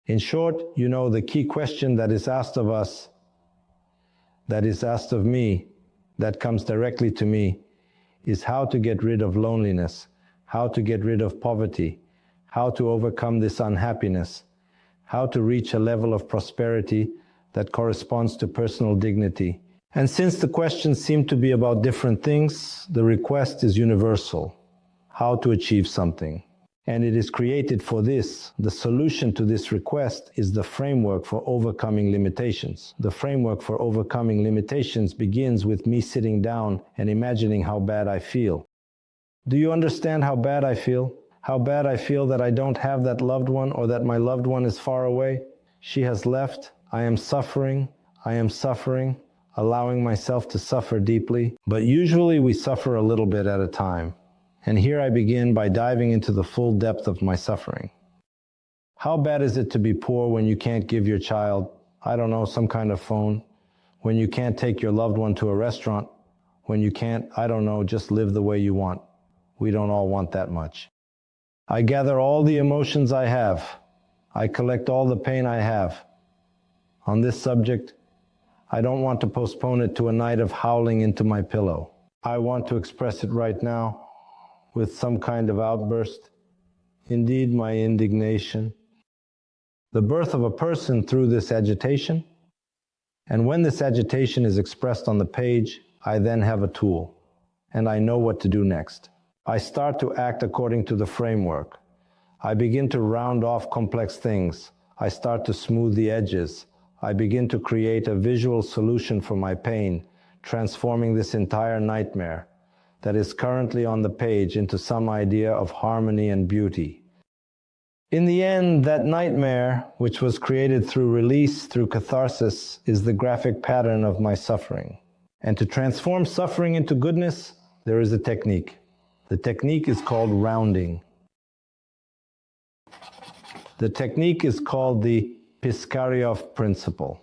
In short, the key question that is asked of us, that is asked of me, that comes directly to me, is how to get rid of loneliness, how to get rid of poverty, how to overcome this unhappiness, how to reach a level of prosperity that corresponds to personal dignity. And since the questions seem to be about different things, the request is universal: how to achieve something. And it is created for this. The solution to this request is the framework for overcoming limitations. The framework for overcoming limitations begins with me sitting down and imagining how bad I feel. Do you understand how bad I feel? How bad I feel that I don't have that loved one, or that my loved one is far away. She has left. I am suffering, allowing myself to suffer deeply. But usually we suffer a little bit at a time. And here I begin by diving into the full depth of my suffering. How bad is it to be poor when you can't give your child, some kind of phone? When you can't take your loved one to a restaurant? When you can't, just live the way you want? We don't all want that much. I gather all the emotions I have. I collect all the pain I have. On this subject, I don't want to postpone it to a night of howling into my pillow. I want to express it right now with some kind of outburst. Indeed, my indignation. The birth of a person through this agitation. And when this agitation is expressed on the page, I then have a tool, and I know what to do next. I start to act according to the framework. I begin to round off complex things. I start to smooth the edges. I begin to create a visual solution for my pain, transforming this entire nightmare that is currently on the page into some idea of harmony and beauty. In the end, that nightmare, which was created through release, through catharsis, is the graphic pattern of my suffering. And to transform suffering into goodness, there is a technique. The technique is called rounding. The technique is called the Piskaryov principle.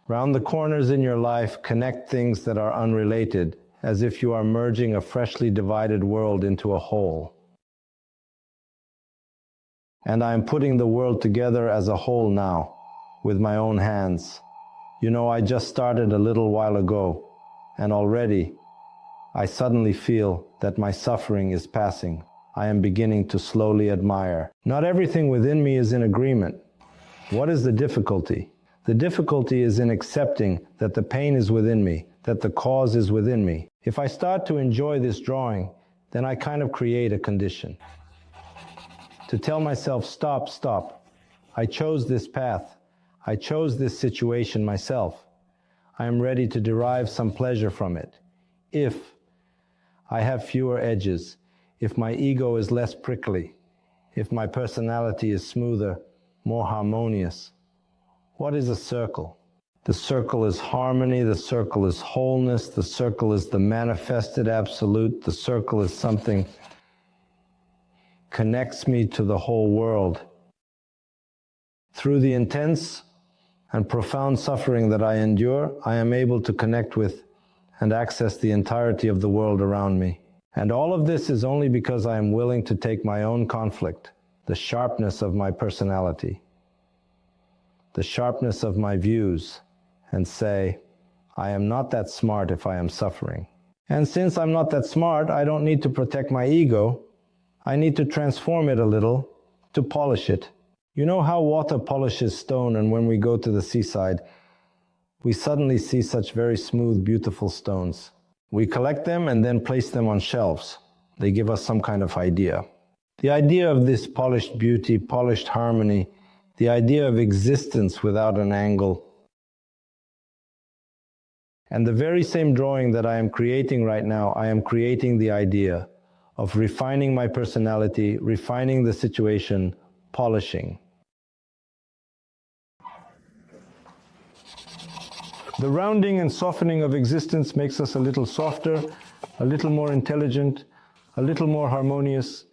Round the corners in your life, connect things that are unrelated, as if you are merging a freshly divided world into a whole. And I am putting the world together as a whole now, with my own hands. I just started a little while ago, and already I suddenly feel that my suffering is passing. I am beginning to slowly admire. Not everything within me is in agreement. What is the difficulty? The difficulty is in accepting that the pain is within me, that the cause is within me. If I start to enjoy this drawing, then I kind of create a condition. To tell myself, stop. I chose this path. I chose this situation myself. I am ready to derive some pleasure from it. If I have fewer edges, if my ego is less prickly, if my personality is smoother, more harmonious. What is a circle? The circle is harmony, the circle is wholeness, the circle is the manifested absolute, the circle is something connects me to the whole world. Through the intense and profound suffering that I endure, I am able to connect with and access the entirety of the world around me. And all of this is only because I am willing to take my own conflict, the sharpness of my personality, the sharpness of my views, and say, I am not that smart if I am suffering. And since I'm not that smart, I don't need to protect my ego. I need to transform it a little, to polish it. You know how water polishes stone, and when we go to the seaside, we suddenly see such very smooth, beautiful stones. We collect them and then place them on shelves. They give us some kind of idea. The idea of this polished beauty, polished harmony, the idea of existence without an angle. And the very same drawing that I am creating right now, I am creating the idea of refining my personality, refining the situation, polishing. The rounding and softening of existence makes us a little softer, a little more intelligent, a little more harmonious,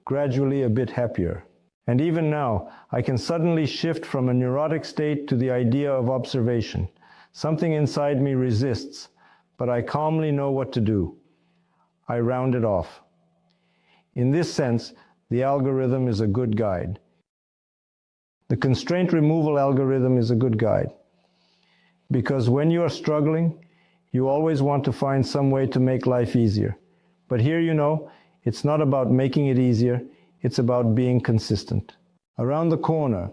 gradually a bit happier. And even now, I can suddenly shift from a neurotic state to the idea of observation. Something inside me resists, but I calmly know what to do. I round it off. In this sense, the algorithm is a good guide. The constraint removal algorithm is a good guide, because when you are struggling, you always want to find some way to make life easier. But here it's not about making it easier, it's about being consistent. Around the corner,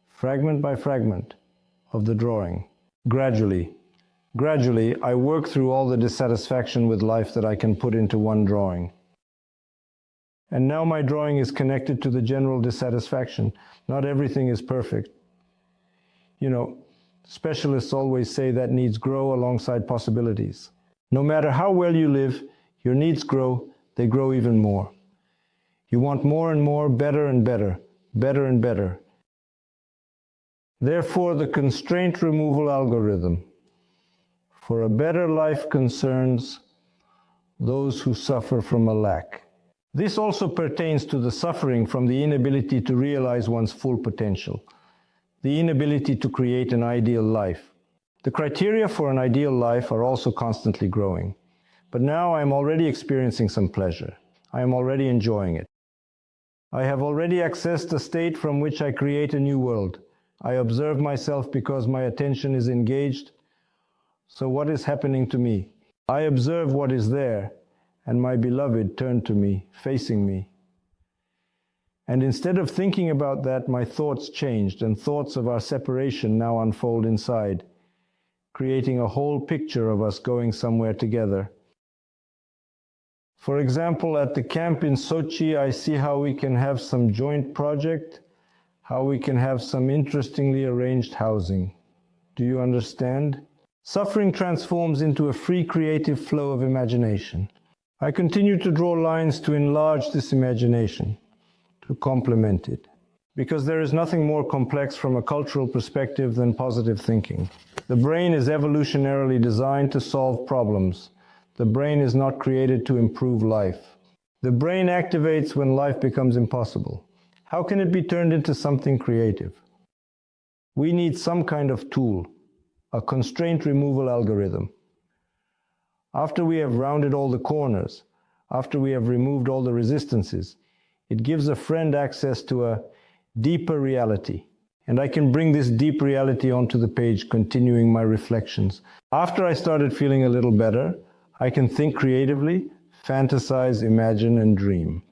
fragment by fragment of the drawing, gradually, I work through all the dissatisfaction with life that I can put into one drawing. And now my drawing is connected to the general dissatisfaction. Not everything is perfect. Specialists always say that needs grow alongside possibilities. No matter how well you live, your needs grow, they grow even more. You want more and more, better and better, better and better. Therefore, the constraint removal algorithm for a better life concerns those who suffer from a lack. This also pertains to the suffering from the inability to realize one's full potential, the inability to create an ideal life. The criteria for an ideal life are also constantly growing. But now I am already experiencing some pleasure. I am already enjoying it. I have already accessed a state from which I create a new world. I observe myself because my attention is engaged. So what is happening to me? I observe what is there, and my beloved turned to me, facing me. And instead of thinking about that, my thoughts changed, and thoughts of our separation now unfold inside, creating a whole picture of us going somewhere together. For example, at the camp in Sochi, I see how we can have some joint project, how we can have some interestingly arranged housing. Do you understand? Suffering transforms into a free creative flow of imagination. I continue to draw lines to enlarge this imagination, to complement it, because there is nothing more complex from a cultural perspective than positive thinking. The brain is evolutionarily designed to solve problems. The brain is not created to improve life. The brain activates when life becomes impossible. How can it be turned into something creative? We need some kind of tool, a constraint removal algorithm. After we have rounded all the corners, after we have removed all the resistances, it gives a friend access to a deeper reality. And I can bring this deep reality onto the page, continuing my reflections. After I started feeling a little better, I can think creatively, fantasize, imagine, and dream.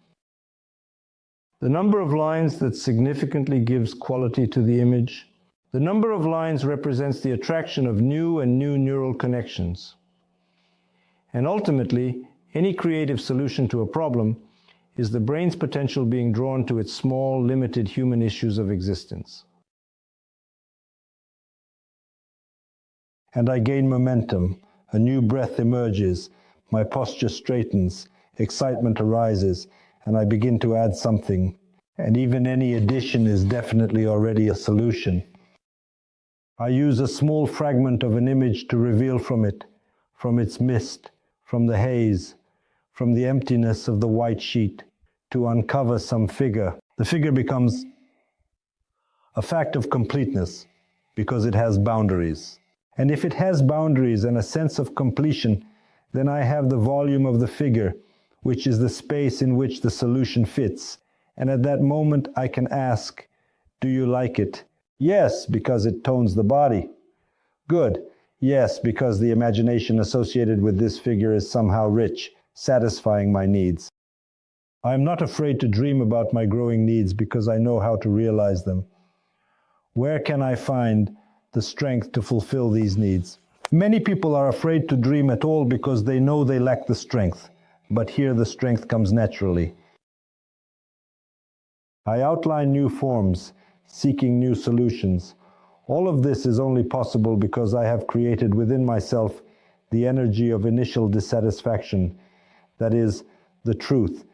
The number of lines that significantly gives quality to the image. The number of lines represents the attraction of new and new neural connections. And ultimately, any creative solution to a problem is the brain's potential being drawn to its small, limited human issues of existence. And I gain momentum. A new breath emerges. My posture straightens. Excitement arises. And I begin to add something. And even any addition is definitely already a solution. I use a small fragment of an image to reveal from it, from its mist, from the haze, from the emptiness of the white sheet, to uncover some figure. The figure becomes a fact of completeness because it has boundaries. And if it has boundaries and a sense of completion, then I have the volume of the figure, which is the space in which the solution fits. And at that moment I can ask, do you like it? Yes, because it tones the body. Good. Yes, because the imagination associated with this figure is somehow rich, satisfying my needs. I am not afraid to dream about my growing needs because I know how to realize them. Where can I find the strength to fulfill these needs? Many people are afraid to dream at all because they know they lack the strength, but here the strength comes naturally. I outline new forms, seeking new solutions. All of this is only possible because I have created within myself the energy of initial dissatisfaction, that is, the truth,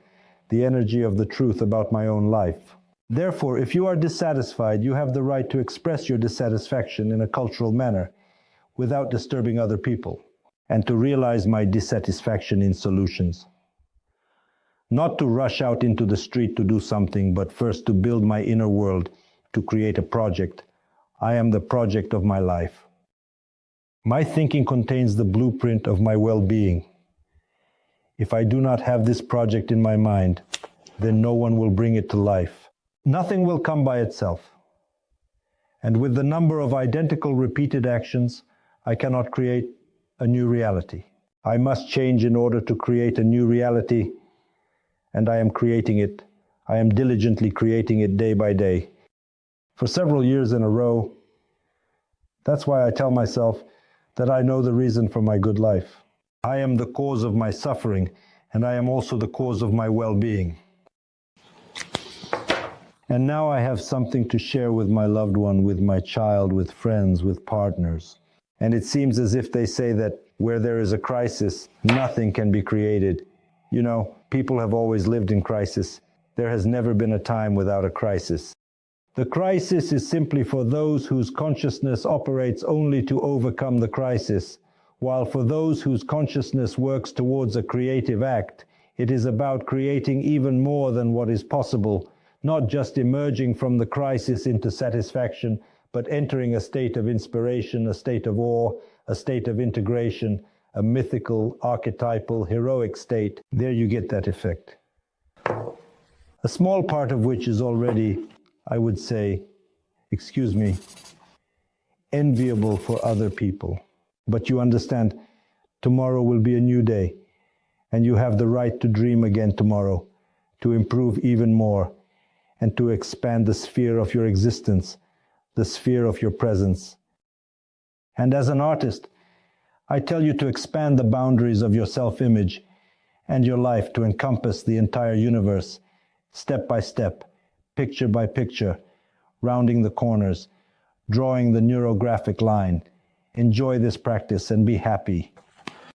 the energy of the truth about my own life. Therefore, if you are dissatisfied, you have the right to express your dissatisfaction in a cultural manner without disturbing other people, and to realize my dissatisfaction in solutions. Not to rush out into the street to do something, but first to build my inner world, to create a project. I am the project of my life. My thinking contains the blueprint of my well-being. If I do not have this project in my mind, then no one will bring it to life. Nothing will come by itself. And with the number of identical repeated actions, I cannot create a new reality. I must change in order to create a new reality, and I am creating it. I am diligently creating it day by day. For several years in a row, that's why I tell myself that I know the reason for my good life. I am the cause of my suffering, and I am also the cause of my well-being. And now I have something to share with my loved one, with my child, with friends, with partners. And it seems as if they say that where there is a crisis, nothing can be created. You know, people have always lived in crisis. There has never been a time without a crisis. The crisis is simply for those whose consciousness operates only to overcome the crisis, while for those whose consciousness works towards a creative act, it is about creating even more than what is possible, not just emerging from the crisis into satisfaction, but entering a state of inspiration, a state of awe, a state of integration, a mythical, archetypal, heroic state. There you get that effect. A small part of which is already, I would say, enviable for other people. But you understand, tomorrow will be a new day, and you have the right to dream again tomorrow, to improve even more, and to expand the sphere of your existence, the sphere of your presence. And as an artist, I tell you to expand the boundaries of your self-image and your life to encompass the entire universe, step by step, picture by picture, rounding the corners, drawing the neurographic line. Enjoy this practice and be happy.